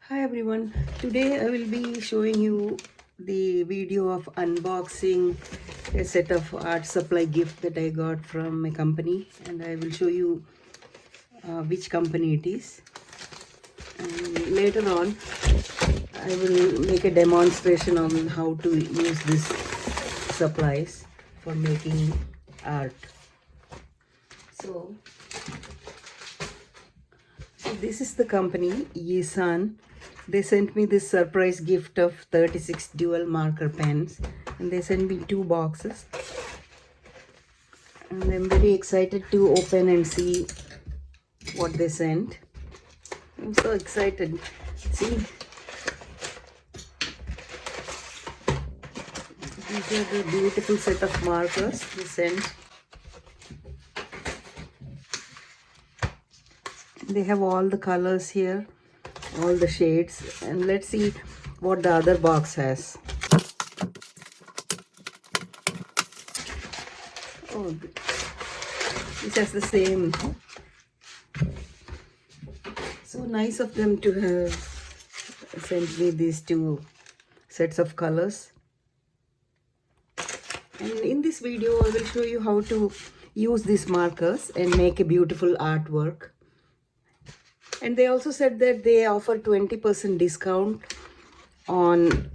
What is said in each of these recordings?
Hi everyone, today I will be showing you the video of unboxing a set of art supply gift that I got from a company, and I will show you which company it is. And later on I will make a demonstration on how to use this supplies for making art. So this is the company YISAN. They sent me this surprise gift of 36 dual marker pens, and they sent me 2 boxes, and I'm very excited to open and see what they sent. I'm so excited. See, these are the beautiful set of markers they sent. They have all the colors here, all the shades, and let's see what the other box has. Oh, this has the same. So nice of them to have sent me these 2 sets of colors. And in this video I will show you how to use these markers and make a beautiful artwork. And they also said that they offer 20% discount on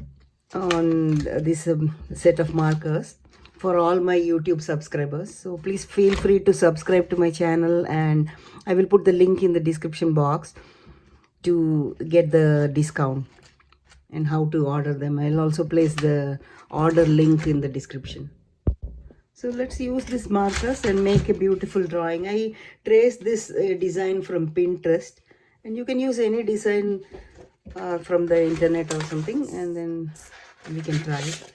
this set of markers for all my YouTube subscribers. So please feel free to subscribe to my channel, and I will put the link in the description box to get the discount and how to order them. I'll also place the order link in the description. So let's use these markers and make a beautiful drawing. I traced this design from Pinterest, and you can use any design from the internet or something, and then we can try it.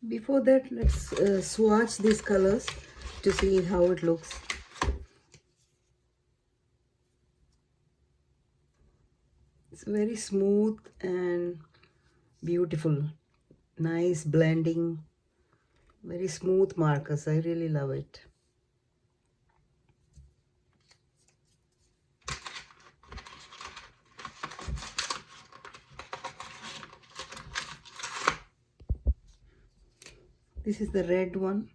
Before that, let's swatch these colors to see how it looks. It's very smooth and beautiful. Nice blending. Very smooth markers. I really love it. This is the red one.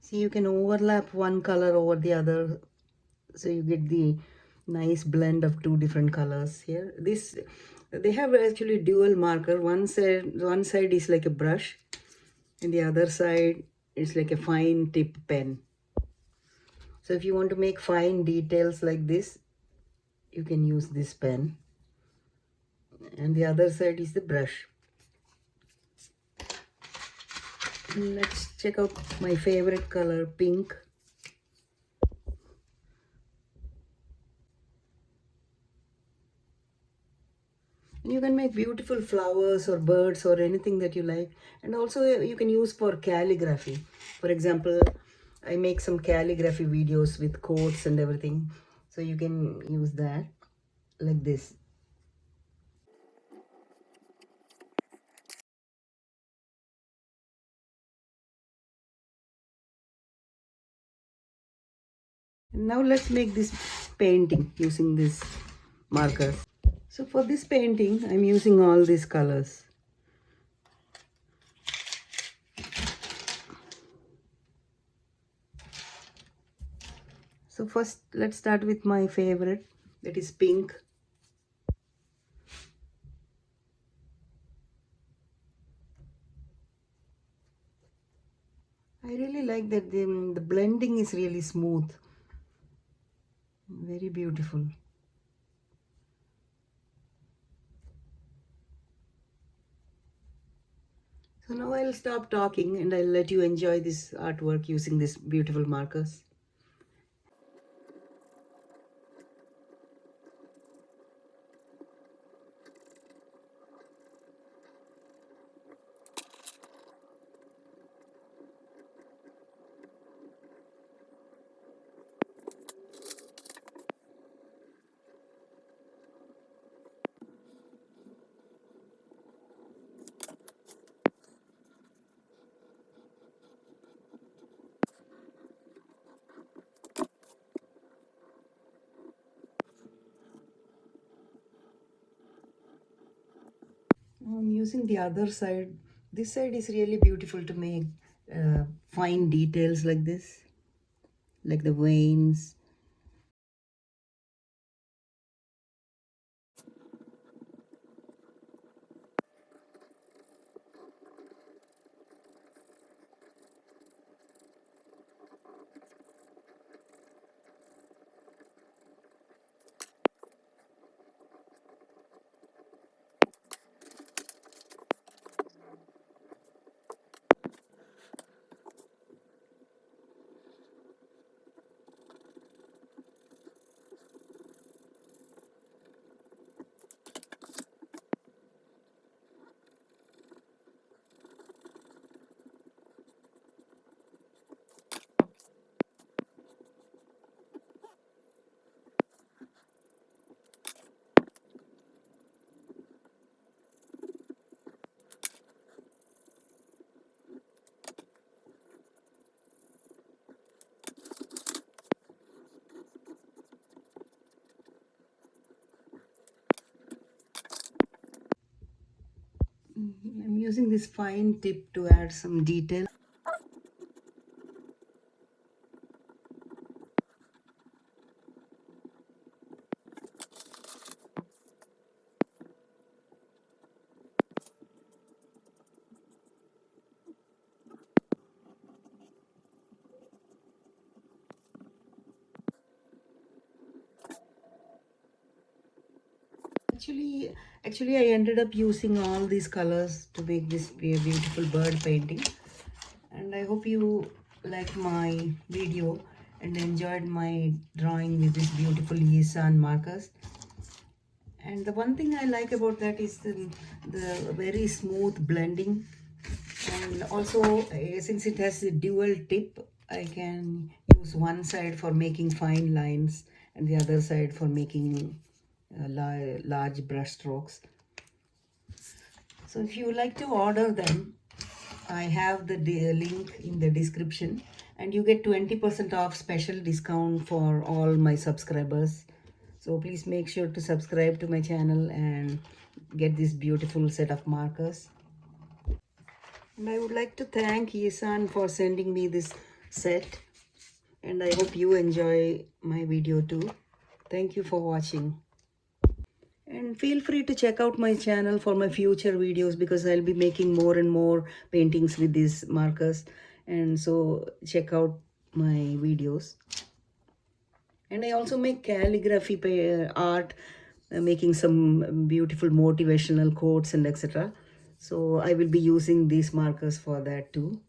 See, you can overlap one color over the other, so you get the nice blend of 2 different colors here. This, they have actually dual marker. One side is like a brush, and the other side is like a fine tip pen. So if you want to make fine details like this, you can use this pen, and the other side is the brush. Let's check out my favorite color, pink. And you can make beautiful flowers or birds or anything that you like. And also you can use for calligraphy. For example, I make some calligraphy videos with quotes and everything. So you can use that like this. And now let's make this painting using this markers. So for this painting, I'm using all these colors. So first, let's start with my favorite, that is pink. I really like that the blending is really smooth. Very beautiful. So now I'll stop talking and I'll let you enjoy this artwork using these beautiful markers. I'm using the other side. This side is really beautiful to make fine details like this, like the veins. I'm using this fine tip to add some detail. Actually, I ended up using all these colors to make this beautiful bird painting. And I hope you like my video and enjoyed my drawing with this beautiful YISAN markers. And the one thing I like about that is the very smooth blending. And also, since it has a dual tip, I can use one side for making fine lines and the other side for making large brush strokes. So if you like to order them, I have the link in the description, and you get 20% off special discount for all my subscribers. So please make sure to subscribe to my channel and get this beautiful set of markers. And I would like to thank YISAN for sending me this set, and I hope you enjoy my video too. Thank you for watching. And feel free to check out my channel for my future videos, because I'll be making more and more paintings with these markers. And so check out my videos. And I also make calligraphy art, making some beautiful motivational quotes and etc. So I will be using these markers for that too.